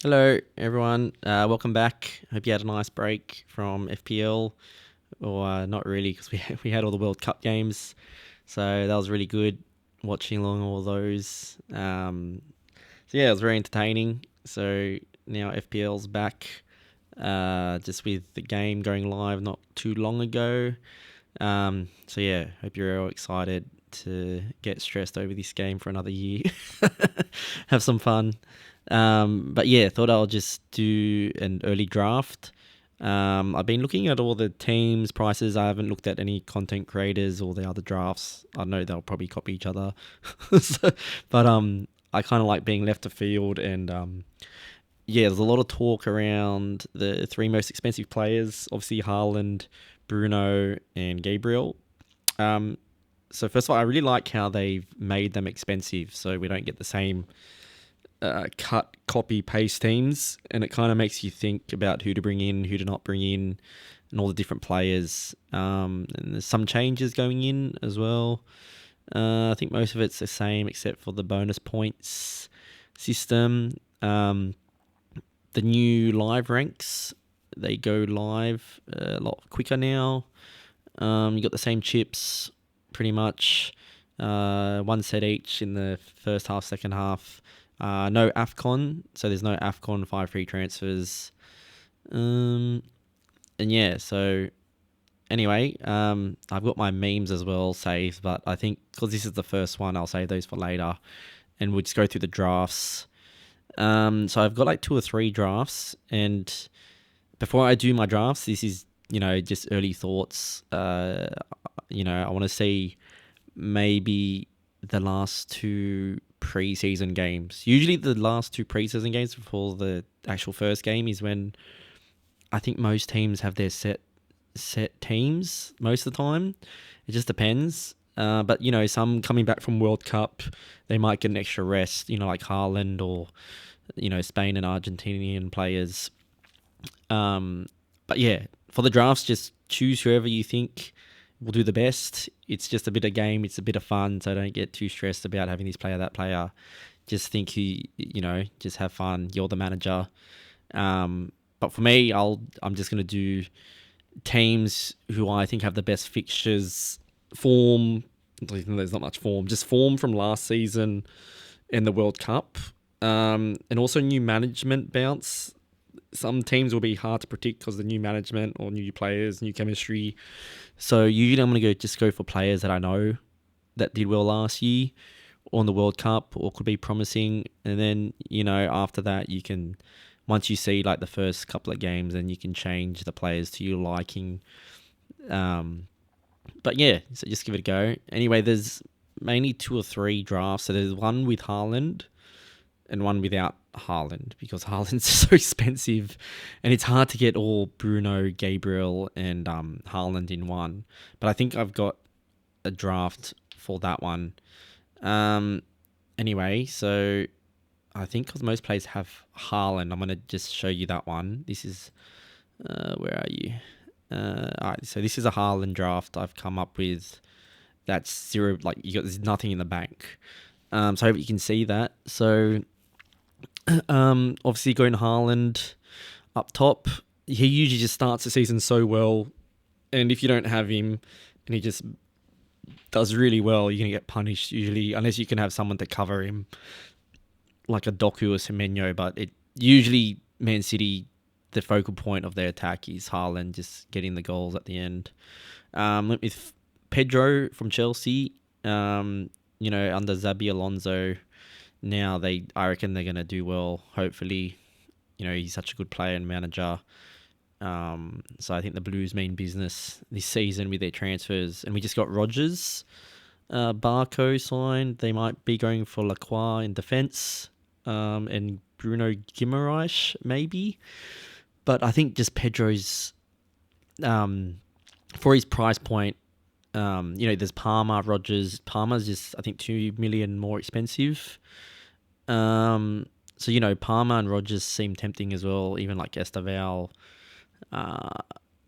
Hello, everyone. Welcome back. Hope you had a nice break from FPL, or not really, because we had all the World Cup games, so that was really good watching along all those. So yeah, it was very entertaining. So now FPL's back, just with the game going live not too long ago. So yeah, hope you're all excited to get stressed over this game for another year. Have some fun. But yeah, thought I'll just do an early draft. I've been looking at all the teams' prices. I haven't looked at any content creators or the other drafts. I know they'll probably copy each other. So, but I kind of like being left to field, and yeah, there's a lot of talk around the three most expensive players. Obviously, Haaland, Bruno, and Gabriel. Um, so first of all, I really like how they've made them expensive, so we don't get the same cut, copy, paste teams, and it kind of makes you think about who to bring in, who to not bring in, and all the different players. And there's some changes going in as well. I think most of it's the same except for the bonus points system. The new live ranks, they go live a lot quicker now. You got the same chips pretty much, one set each in the first half, second half. No AFCON, so there's no AFCON 5 free transfers. And yeah, so anyway, I've got my memes as well saved, but I think because this is the first one, I'll save those for later, and we'll just go through the drafts. So I've got like two or three drafts, and before I do my drafts, this is just early thoughts. I want to see maybe the last two preseason games. Usually, the last two preseason games before the actual first game is when I think most teams have their set teams most of the time. It just depends. But some coming back from World Cup, they might get an extra rest. Like Haaland or Spain and Argentinian players. But yeah, for the drafts, just choose whoever you think will do the best. It's just a bit of game. It's a bit of fun. So don't get too stressed about having this player, that player. Just think just have fun. You're the manager. But for me, I'm just gonna do teams who I think have the best fixtures, form. There's not much form, just form from last season in the World Cup, and also new management bounce. Some teams will be hard to predict because of the new management or new players, new chemistry. So usually I'm gonna go for players that I know that did well last year on the World Cup or could be promising, and then after that you can, once you see like the first couple of games, then you can change the players to your liking. But yeah, so just give it a go. Anyway, there's mainly two or three drafts. So there's one with Haaland and one without Haaland because Haaland's so expensive, and it's hard to get all Bruno, Gabriel, and Haaland in one. But I think I've got a draft for that one. Anyway, so I think because most players have Haaland, I'm gonna just show you that one. This is where are you? Alright, so this is a Haaland draft I've come up with. That's zero, like there's nothing in the bank. So I hope you can see that. So obviously going Haaland up top, he usually just starts the season so well, and if you don't have him and he just does really well, you're gonna get punished usually, unless you can have someone to cover him, like a Doku or Semenyo. But it usually Man City, the focal point of their attack is Haaland just getting the goals at the end. With Pedro from Chelsea, under Xabi Alonso, now I reckon they're gonna do well. Hopefully, he's such a good player and manager. So I think the Blues mean business this season with their transfers, and we just got Rodgers, Barco signed. They might be going for Lacroix in defence, and Bruno Guimaraes maybe. But I think just Pedro's, for his price point, there's Palmer, Rodgers. Palmer's just, I think, 2 million more expensive. So, Palmer and Rodgers seem tempting as well, even like Estaval,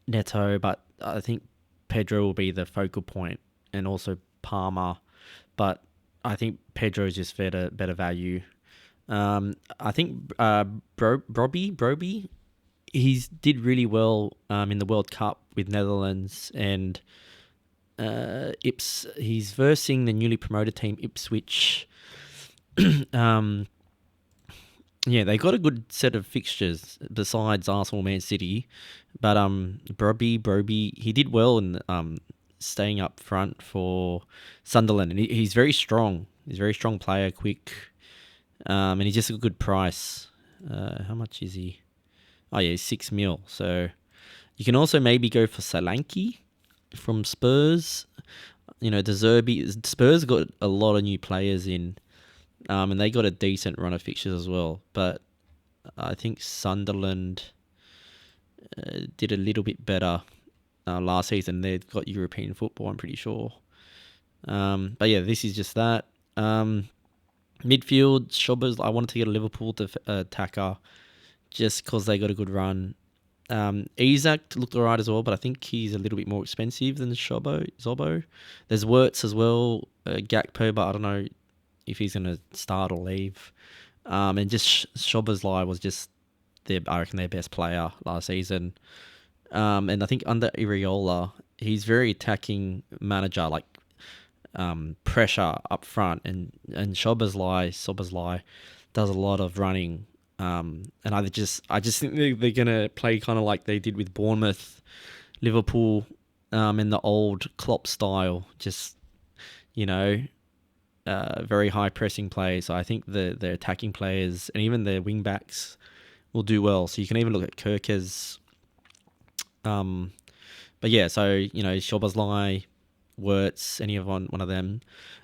Neto. But I think Pedro will be the focal point, and also Palmer. But I think Pedro is just better value. I think Broby, he's did really well in the World Cup with Netherlands, and he's versing the newly promoted team Ipswich. um, yeah, they got a good set of fixtures besides Arsenal, Man City, but Broby, he did well in staying up front for Sunderland, and he's very strong. He's a very strong player, quick, and he's just a good price. How much is he? Oh yeah, he's 6 mil. So you can also maybe go for Solanke from Spurs. You know, De Zerbi. Spurs got a lot of new players in, and they got a decent run of fixtures as well. But I think Sunderland did a little bit better last season. They've got European football, I'm pretty sure. But yeah, this is just that. Midfield, Shobbers, I wanted to get a Liverpool attacker just because they got a good run. Isaac looked alright as well, but I think he's a little bit more expensive than Zobo. There's Wirtz as well, Gakpo, but I don't know if he's going to start or leave. And just Szoboszlai was just, I reckon, their best player last season. And I think under Iriola, he's very attacking manager, like pressure up front, and Szoboszlai does a lot of running. And I just think they're gonna play kind of like they did with Bournemouth, Liverpool, in the old Klopp style. Just very high pressing play. So I think the attacking players and even their wing backs will do well. So you can even look at Kirkes. But yeah, so Szoboszlai, Wirtz, any of one of them.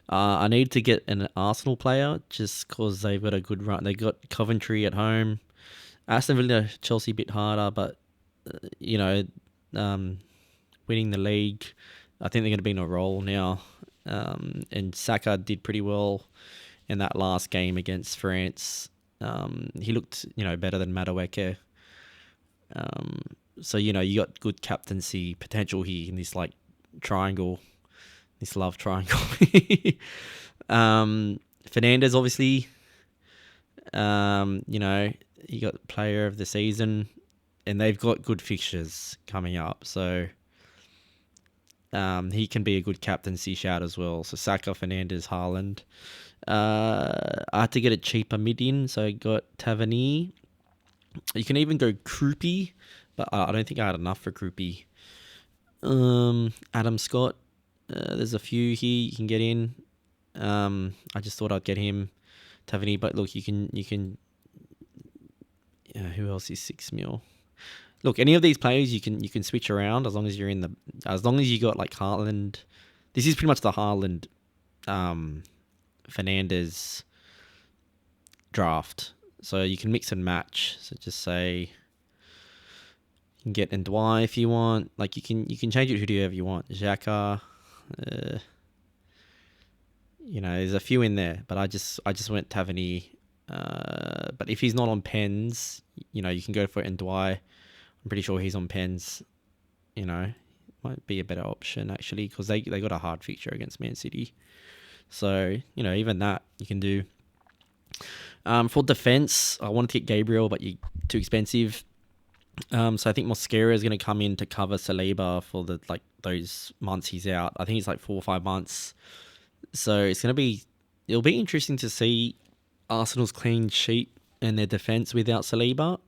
I need to get an Arsenal player just because they've got a good run. They got Coventry at home. Aston Villa, Chelsea a bit harder, but winning the league, I think they're going to be in a roll now. And Saka did pretty well in that last game against France. He looked better than Madueke. So you got good captaincy potential here in this triangle. This love triangle. Fernandes, obviously. You got player of the season, and they've got good fixtures coming up. So he can be a good captaincy shout as well. So Saka, Fernandes, Haaland. I had to get a cheaper mid in, so I got Tavernier. You can even go Krupi, but I don't think I had enough for Krupi. Adam Scott. There's a few here you can get in. I just thought I'd get him, Tavernier. But look, you can. Who else is 6 mil? Look, any of these players you can switch around as long as you got like Haaland. This is pretty much the Haaland, Fernandes draft. So you can mix and match. So just say you can get Ndwai if you want. Like you can change it to whoever you want. Xhaka. There's a few in there, but I just went Tavernier. But if he's not on pens, you can go for Ndwai. I'm pretty sure he's on pens. Might be a better option actually because they got a hard fixture against Man City. So even that you can do. For defense, I wanted to get Gabriel, but you're too expensive. So I think Mosquera is going to come in to cover Saliba for those months he's out. I think it's 4 or 5 months. So it'll be interesting to see Arsenal's clean sheet and their defense without Saliba.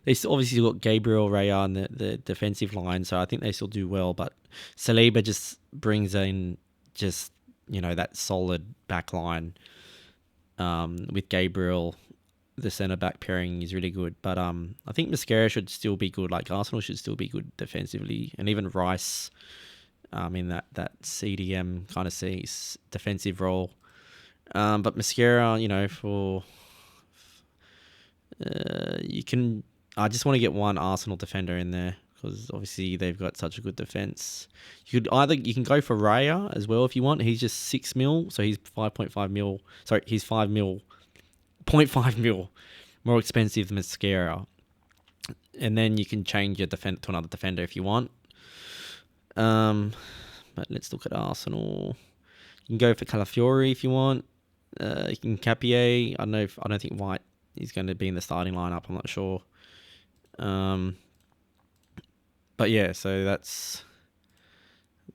They still obviously got Gabriel, Raya and the defensive line, so I think they still do well. But Saliba just brings in that solid back line with Gabriel. The centre back pairing is really good, but I think Mosquera should still be good. Arsenal should still be good defensively, and even Rice, in that CDM kind of defensive role. But Mosquera, for you can. I just want to get one Arsenal defender in there because obviously they've got such a good defense. You can go for Raya as well if you want. He's just 6 mil, so he's 5.5 mil. Sorry, he's 5 mil. 0.5 mil more expensive than Mosquera, and then you can change your to another defender if you want. But let's look at Arsenal. You can go for Calafiori if you want. Capier, I don't think White is going to be in the starting lineup. I'm not sure. But yeah, so that's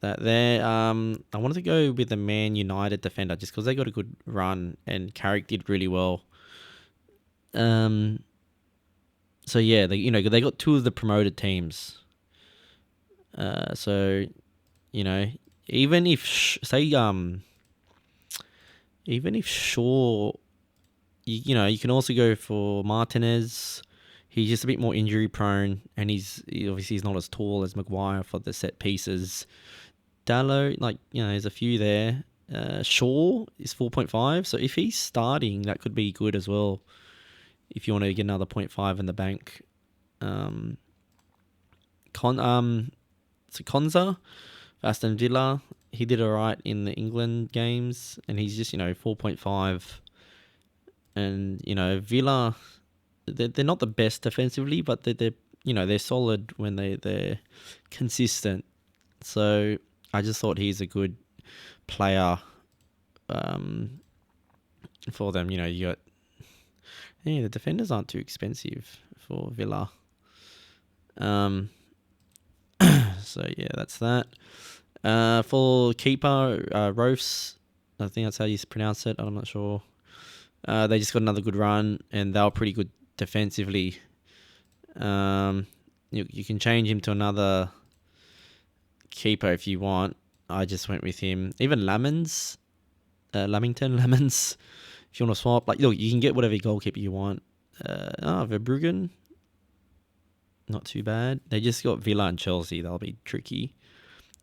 that there. I wanted to go with the Man United defender just because they got a good run and Carrick did really well. So yeah, they got two of the promoted teams. So even if even if Shaw, you can also go for Martinez. He's just a bit more injury prone, and he's not as tall as Maguire for the set pieces. Dallo, there's a few there. Shaw is 4.5, so if he's starting, that could be good as well. If you want to get another 0.5 in the bank, Konza, Aston Villa, he did alright in the England games, and he's just 4.5. And Villa, they're not the best defensively, but they're solid when they're consistent. So I just thought he's a good player for them. You got the defenders aren't too expensive for Villa. So yeah, that's that. For keeper, Rofs, I think that's how you pronounce it. I'm not sure. They just got another good run, and they were pretty good defensively. You can change him to another keeper if you want. I just went with him. Even Lamins, if you want to swap. Look, you can get whatever goalkeeper you want. Verbruggen, not too bad. They just got Villa and Chelsea. They'll be tricky.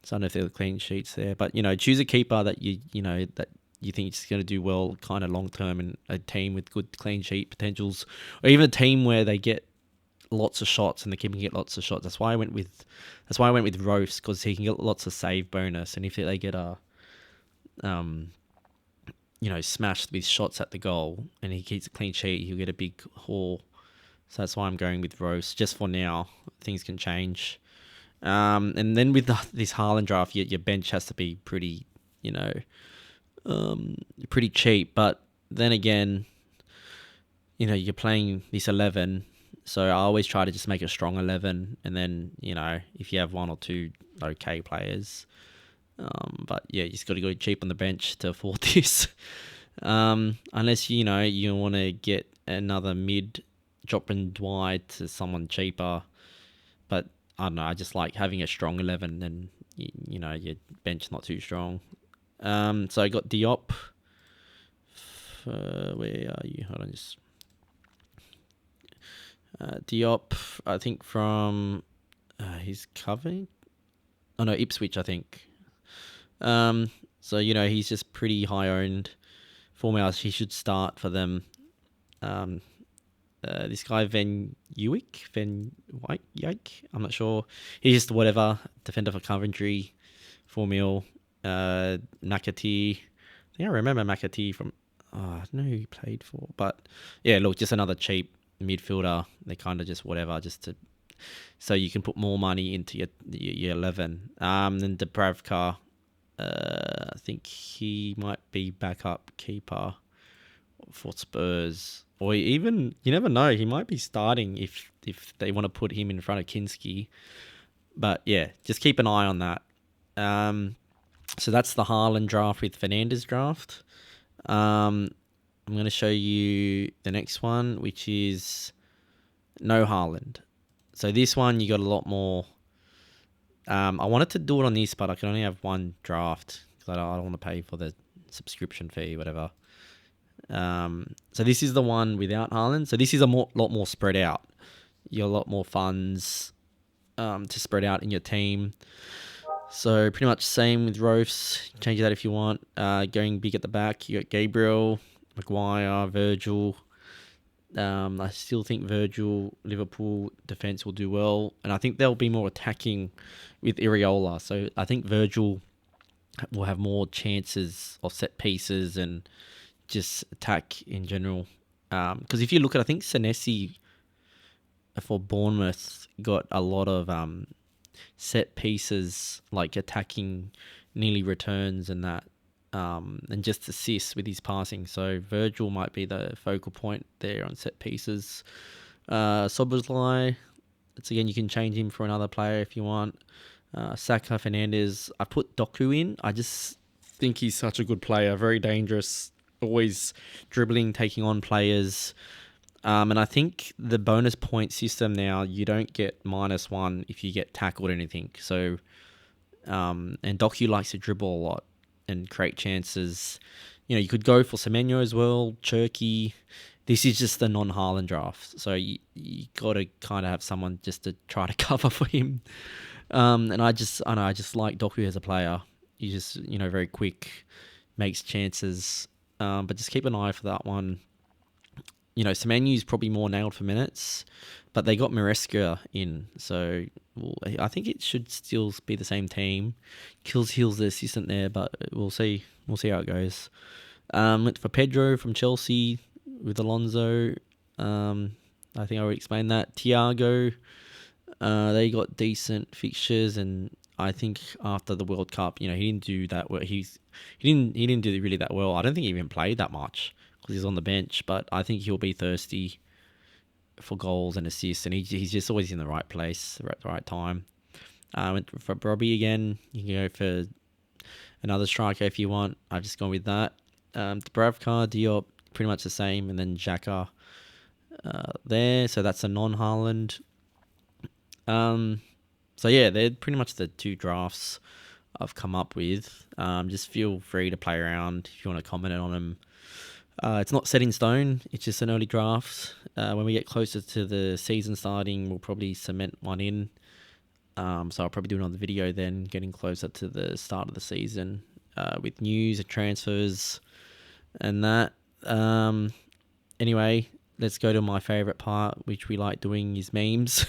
So I don't know if they're clean sheets there. But, choose a keeper that that you think is going to do well kind of long term in a team with good clean sheet potentials. Or even a team where they get lots of shots and the keeper can get lots of shots. That's why I went with Rofs, because he can get lots of save bonus. And if they get a smashed with shots at the goal and he keeps a clean sheet, he'll get a big haul. So that's why I'm going with Rose just for now. Things can change. And then with this Haaland draft, your bench has to be pretty, pretty cheap. But then again, you're playing this 11. So I always try to just make a strong 11. And then, if you have one or two okay players. But yeah, you just got to go cheap on the bench to afford this. Unless, you want to get another mid, dropping Dwight to someone cheaper. But I don't know, I just like having a strong 11 and, your bench not too strong. So I got Diop. Where are you? Hold on, just... Diop, I think from... he's covering... Oh no, Ipswich, I think. So, he's just pretty high owned. 4 hours, he should start for them. This guy, Van Yike, I'm not sure. He's just whatever, defender for Coventry, 4 mil. Nakati, I think I remember Nakati from, I don't know who he played for. But yeah, look, just another cheap midfielder. They kind of just whatever, so you can put more money into your 11. Then Dubravka, I think he might be backup keeper for Spurs, or even, you never know, he might be starting if they want to put him in front of Kinski. But yeah, just keep an eye on that. So that's the Haaland draft with Fernandes draft. I'm going to show you the next one, which is no Haaland. So this one, you got a lot more. I wanted to do it on this, but I can only have one draft because I don't want to pay for the subscription fee, whatever. So this is the one without Haaland. So this is lot more spread out. You got a lot more funds to spread out in your team. So pretty much same with Rofs. Change that if you want. Going big at the back, you got Gabriel, Maguire, Virgil. I still think Virgil, Liverpool defense will do well, and I think they'll be more attacking with Iriola. So I think Virgil will have more chances of set pieces and just attack in general. Because if you look at, I think Senesi for Bournemouth got a lot of set pieces, like attacking nearly returns and that. and just assists with his passing. So Virgil might be the focal point there on set pieces. Soboslai, it's again, you can change him for another player if you want. Saka, Fernandes. I put Doku in. I just think he's such a good player, very dangerous, always dribbling, taking on players. And I think the bonus point system now, you don't get -1 if you get tackled or anything. So, and Doku likes to dribble a lot and create chances. You could go for Semenyo as well, Cherky. This is just the non-Haaland draft. So you got to kind of have someone just to try to cover for him. And I just like Doku as a player. He's just, very quick, makes chances. But just keep an eye for that one. Semenyu's probably more nailed for minutes, but they got Maresca in, so I think it should still be the same team. Kills Hill's the assistant there, but we'll see. We'll see how it goes. Went for Pedro from Chelsea with Alonso. I think I already explained that. Thiago, they got decent fixtures, and I think after the World Cup, he didn't do that well. He didn't do really that well. I don't think he even played that much because he's on the bench, but I think he'll be thirsty for goals and assists, and he's just always in the right place at the right time. Went for Robbie again. You can go for another striker if you want. I've just gone with that. Dubravka, Diop, pretty much the same, and then Xhaka there. So that's a non-Haaland. So yeah, they're pretty much the two drafts I've come up with. Just feel free to play around if you want to comment on them. It's not set in stone. It's just an early draft. When we get closer to the season starting, we'll probably cement one in. So I'll probably do another video then, getting closer to the start of the season with news and transfers and that. Anyway, let's go to my favourite part, which we like doing, is memes.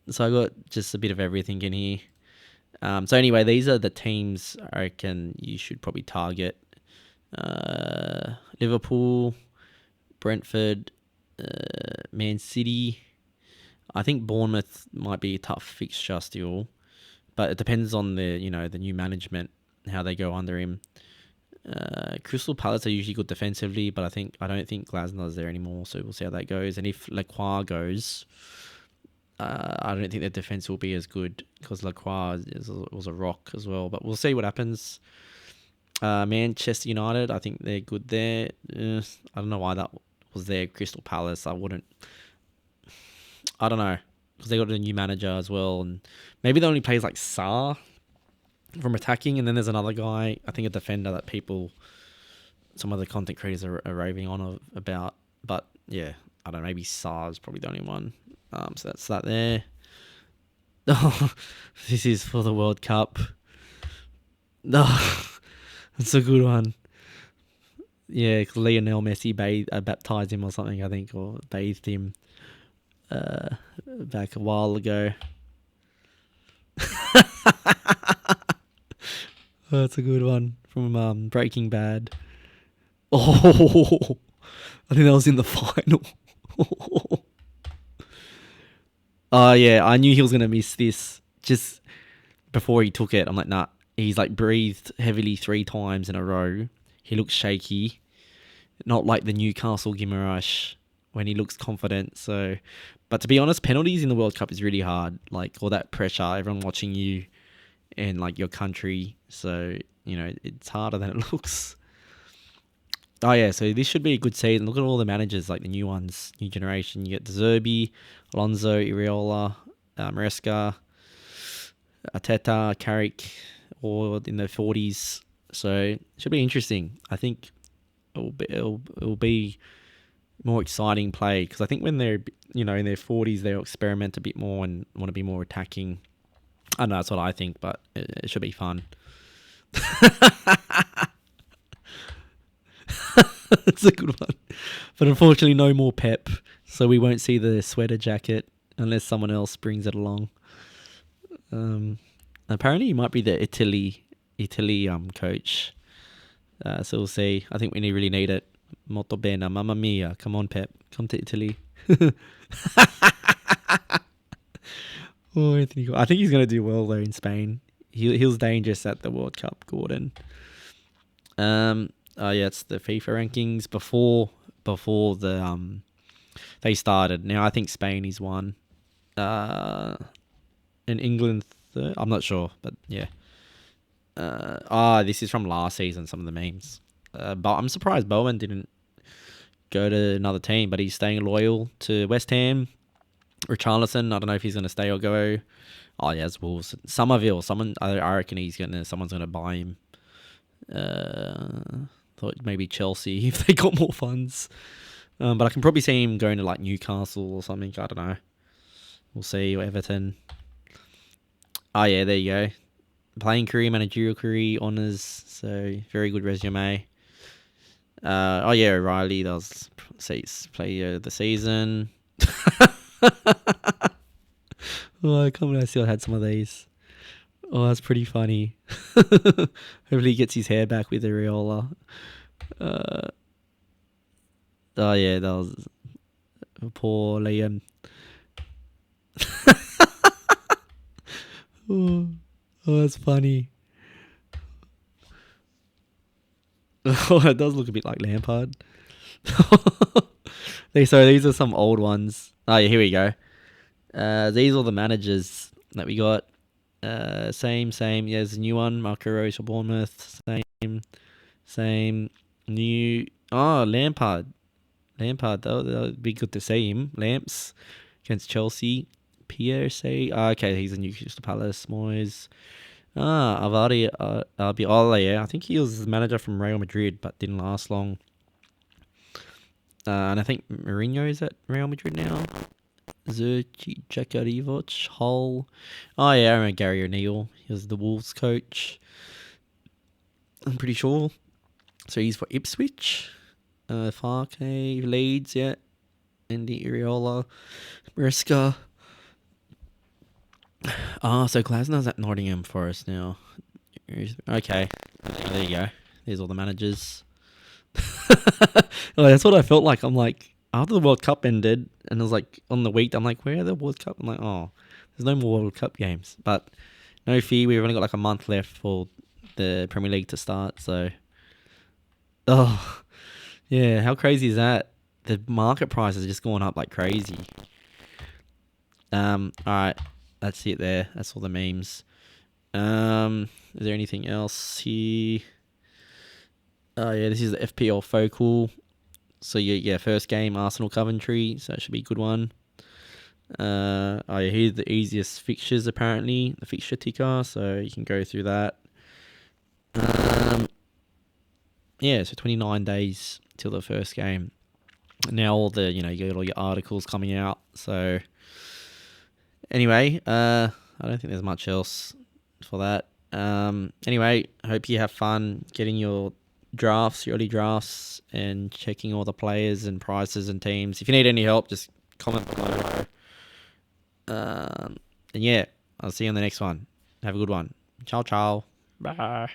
So I got just a bit of everything in here. So anyway, these are the teams I reckon you should probably target. Liverpool, Brentford, Man City. I think Bournemouth might be a tough fixture still, but it depends on the new management, how they go under him. Crystal Palace are usually good defensively, but I don't think Glasner's there anymore, so we'll see how that goes. And if Lacroix goes, I don't think their defense will be as good because Lacroix was a rock as well. But we'll see what happens. Manchester United, I think they're good there. I don't know why that was there. Crystal Palace, I don't know, because they got a new manager as well, and maybe they only plays like Sarr from attacking, and then there's another guy, I think a defender that some other content creators are raving on about. But yeah, I don't know, maybe Sarr is probably the only one. So that's that there. Oh, this is for the World Cup. Oh, that's a good one. Yeah, because Lionel Messi baptized him or something, I think, or bathed him back a while ago. Oh, that's a good one from Breaking Bad. Oh, I think that was in the final. Oh, yeah, I knew he was going to miss this just before he took it. I'm like, nah. He's like breathed heavily 3 times in a row. He looks shaky. Not like the Newcastle Guimaraes when he looks confident. So, but to be honest, penalties in the World Cup is really hard. Like all that pressure, everyone watching you and like your country. So, it's harder than it looks. Oh yeah, so this should be a good season. Look at all the managers, like the new ones, new generation. You get De Zerbi, Alonso, Iriola, Maresca, Arteta, Carrick, all in their 40s. So it should be interesting. I think it'll be more exciting play, because I think when they're in their 40s, they'll experiment a bit more and want to be more attacking. I don't know, that's what I think, but it should be fun. That's a good one. But unfortunately, no more Pep, so we won't see the sweater jacket unless someone else brings it along. Apparently, he might be the Italy coach. So we'll see. I think we really need it. Molto bene, mamma mia. Come on, Pep. Come to Italy. Oh, Anthony. I think he's going to do well, though, in Spain. he was dangerous at the World Cup, Gordon. Oh yeah, it's the FIFA rankings before they started. Now I think Spain is one. And England third. I'm not sure, but yeah. This is from last season. Some of the memes. But I'm surprised Bowen didn't go to another team, but he's staying loyal to West Ham. Richarlison, I don't know if he's going to stay or go. Oh yeah, it's Wolves. Somerville, I reckon someone's gonna buy him. Thought maybe Chelsea if they got more funds. But I can probably see him going to like Newcastle or something. I don't know. We'll see. Or Everton. Oh yeah, there you go. Playing career, managerial career, honours. So very good resume. Oh yeah, O'Reilly. That was player of the season. Oh, I can't believe I still had some of these. Oh, that's pretty funny. Hopefully he gets his hair back with Areola. Oh yeah, that was poor Liam. Oh, that's funny. Oh, it does look a bit like Lampard. These are some old ones. Oh yeah, here we go. These are the managers that we got. Same. Yeah, there's a new one. Marco Rose for Bournemouth. Same. New. Oh, Lampard. That would be good to see him. Lamps against Chelsea. PSA. Okay, he's a new Crystal Palace. Moyes. Avadi. Albiola. Yeah, I think he was manager from Real Madrid, but didn't last long. And I think Mourinho is at Real Madrid now. Zurchi, Jakarivoc, Hull. Oh yeah, I remember Gary O'Neill. He was the Wolves coach. I'm pretty sure. So he's for Ipswich. Farke, Leeds, yeah. Andy Iriola. Mariska. So Glasnow's at Nottingham Forest now. Okay. There you go. There's all the managers. That's what I felt like. I'm like, after the World Cup ended, and it was like on the week, I'm like, where are the World Cup? I'm like, oh, there's no more World Cup games. But no fear, we've only got like a month left for the Premier League to start. So, oh, yeah, how crazy is that? The market price has just gone up like crazy. All right, that's it there. That's all the memes. Is there anything else here? Oh yeah, this is the FPL Focal. So yeah, first game Arsenal Coventry, so it should be a good one. Here's the easiest fixtures apparently, the fixture ticker, so you can go through that. Yeah, so 29 days till the first game. Now all the you get all your articles coming out. So anyway, I don't think there's much else for that. Anyway, hope you have fun getting your early drafts, and checking all the players and prices and teams. If you need any help, just comment below. And yeah, I'll see you on the next one. Have a good one. Ciao, ciao. Bye.